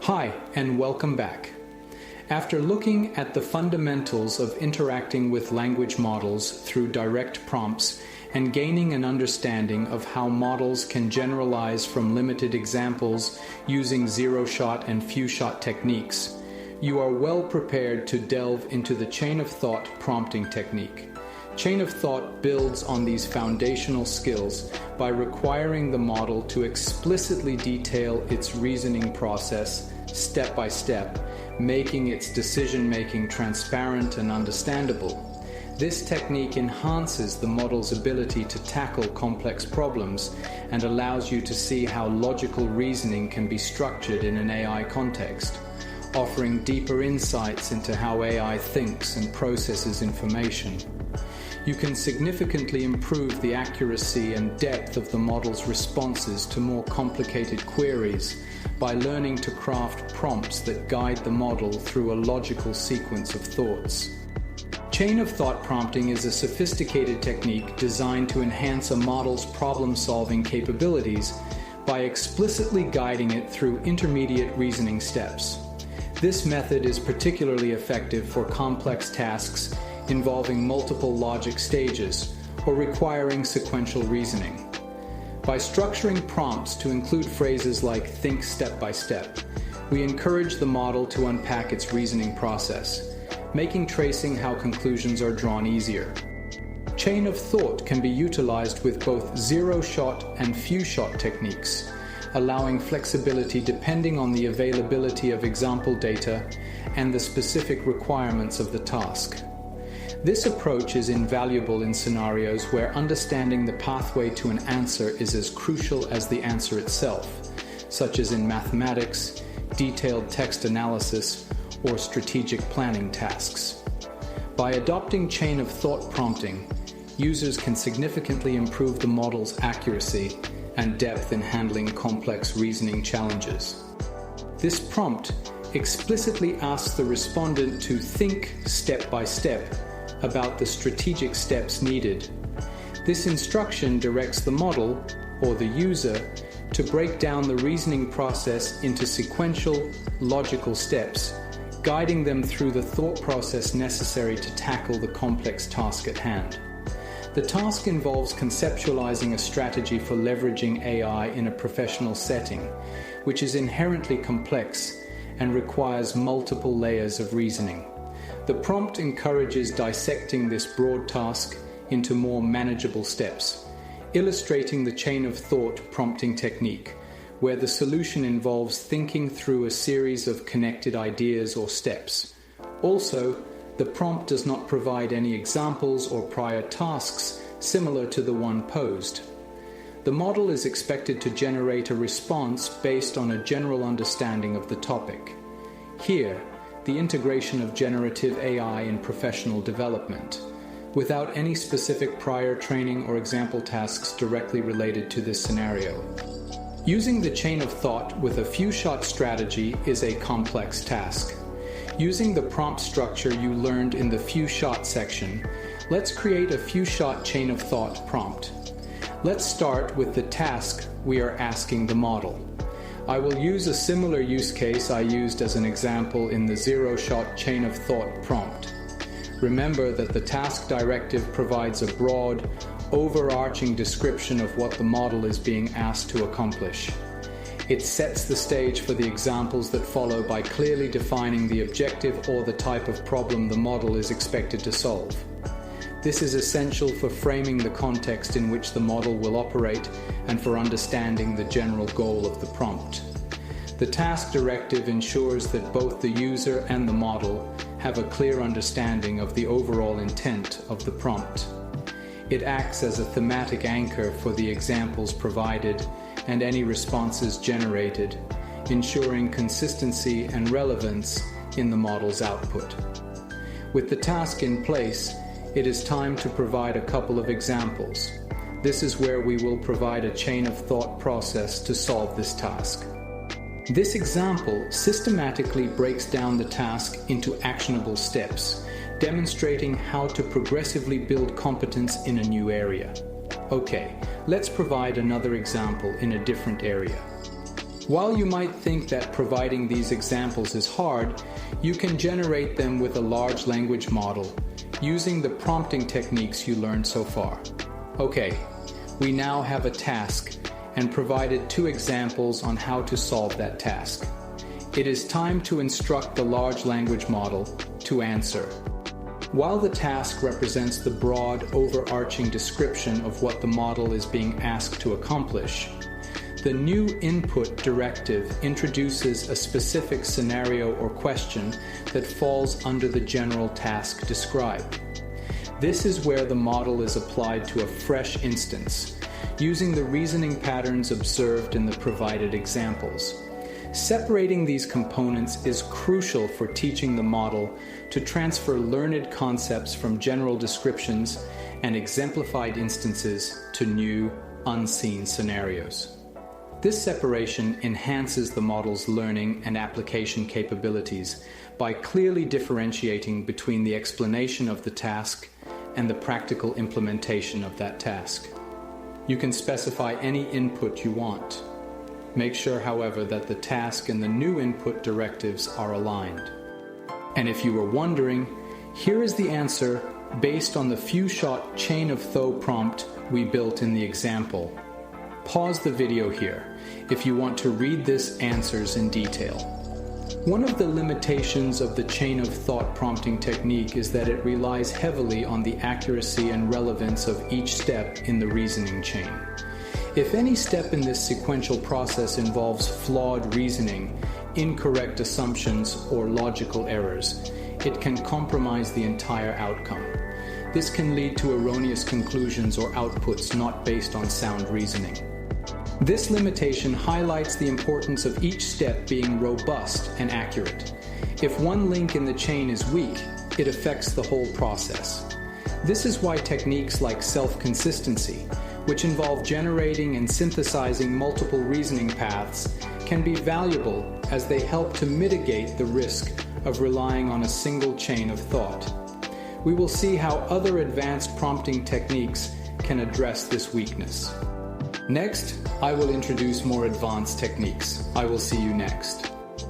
Hi, and welcome back. After looking at the fundamentals of interacting with language models through direct prompts and gaining an understanding of how models can generalize from limited examples using zero-shot and few-shot techniques, you are well prepared to delve into the chain of thought prompting technique. Chain of thought builds on these foundational skills by requiring the model to explicitly detail its reasoning process step by step, making its decision-making transparent and understandable. This technique enhances the model's ability to tackle complex problems and allows you to see how logical reasoning can be structured in an AI context, offering deeper insights into how AI thinks and processes information. You can significantly improve the accuracy and depth of the model's responses to more complicated queries by learning to craft prompts that guide the model through a logical sequence of thoughts. Chain of thought prompting is a sophisticated technique designed to enhance a model's problem-solving capabilities by explicitly guiding it through intermediate reasoning steps. This method is particularly effective for complex tasks involving multiple logic stages or requiring sequential reasoning. By structuring prompts to include phrases like "think step by step," we encourage the model to unpack its reasoning process, making tracing how conclusions are drawn easier. Chain of thought can be utilized with both zero-shot and few-shot techniques, allowing flexibility depending on the availability of example data and the specific requirements of the task. This approach is invaluable in scenarios where understanding the pathway to an answer is as crucial as the answer itself, such as in mathematics, detailed text analysis, or strategic planning tasks. By adopting chain of thought prompting, users can significantly improve the model's accuracy and depth in handling complex reasoning challenges. This prompt explicitly asks the respondent to think step by step about the strategic steps needed. This instruction directs the model, or the user, to break down the reasoning process into sequential, logical steps, guiding them through the thought process necessary to tackle the complex task at hand. The task involves conceptualizing a strategy for leveraging AI in a professional setting, which is inherently complex and requires multiple layers of reasoning. The prompt encourages dissecting this broad task into more manageable steps, illustrating the chain of thought prompting technique, where the solution involves thinking through a series of connected ideas or steps. Also, the prompt does not provide any examples or prior tasks similar to the one posed. The model is expected to generate a response based on a general understanding of the topic. Here, the integration of generative AI in professional development, without any specific prior training or example tasks directly related to this scenario. Using the chain of thought with a few-shot strategy is a complex task. Using the prompt structure you learned in the few-shot section, let's create a few-shot chain of thought prompt. Let's start with the task we are asking the model. I will use a similar use case I used as an example in the zero-shot chain of thought prompt. Remember that the task directive provides a broad, overarching description of what the model is being asked to accomplish. It sets the stage for the examples that follow by clearly defining the objective or the type of problem the model is expected to solve. This is essential for framing the context in which the model will operate and for understanding the general goal of the prompt. The task directive ensures that both the user and the model have a clear understanding of the overall intent of the prompt. It acts as a thematic anchor for the examples provided and any responses generated, ensuring consistency and relevance in the model's output. With the task in place, it is time to provide a couple of examples. This is where we will provide a chain of thought process to solve this task. This example systematically breaks down the task into actionable steps, demonstrating how to progressively build competence in a new area. Okay, let's provide another example in a different area. While you might think that providing these examples is hard, you can generate them with a large language model using the prompting techniques you learned so far. Okay, we now have a task and provided 2 examples on how to solve that task. It is time to instruct the large language model to answer. While the task represents the broad, overarching description of what the model is being asked to accomplish, the new input directive introduces a specific scenario or question that falls under the general task described. This is where the model is applied to a fresh instance, using the reasoning patterns observed in the provided examples. Separating these components is crucial for teaching the model to transfer learned concepts from general descriptions and exemplified instances to new, unseen scenarios. This separation enhances the model's learning and application capabilities by clearly differentiating between the explanation of the task and the practical implementation of that task. You can specify any input you want. Make sure, however, that the task and the new input directives are aligned. And if you were wondering, here is the answer based on the Few-Shot chain of thought prompt we built in the example. Pause the video here if you want to read this answers in detail. One of the limitations of the chain of thought prompting technique is that it relies heavily on the accuracy and relevance of each step in the reasoning chain. If any step in this sequential process involves flawed reasoning, incorrect assumptions, or logical errors, it can compromise the entire outcome. This can lead to erroneous conclusions or outputs not based on sound reasoning. This limitation highlights the importance of each step being robust and accurate. If one link in the chain is weak, it affects the whole process. This is why techniques like self-consistency, which involve generating and synthesizing multiple reasoning paths, can be valuable as they help to mitigate the risk of relying on a single chain of thought. We will see how other advanced prompting techniques can address this weakness. Next, I will introduce more advanced techniques. I will see you next.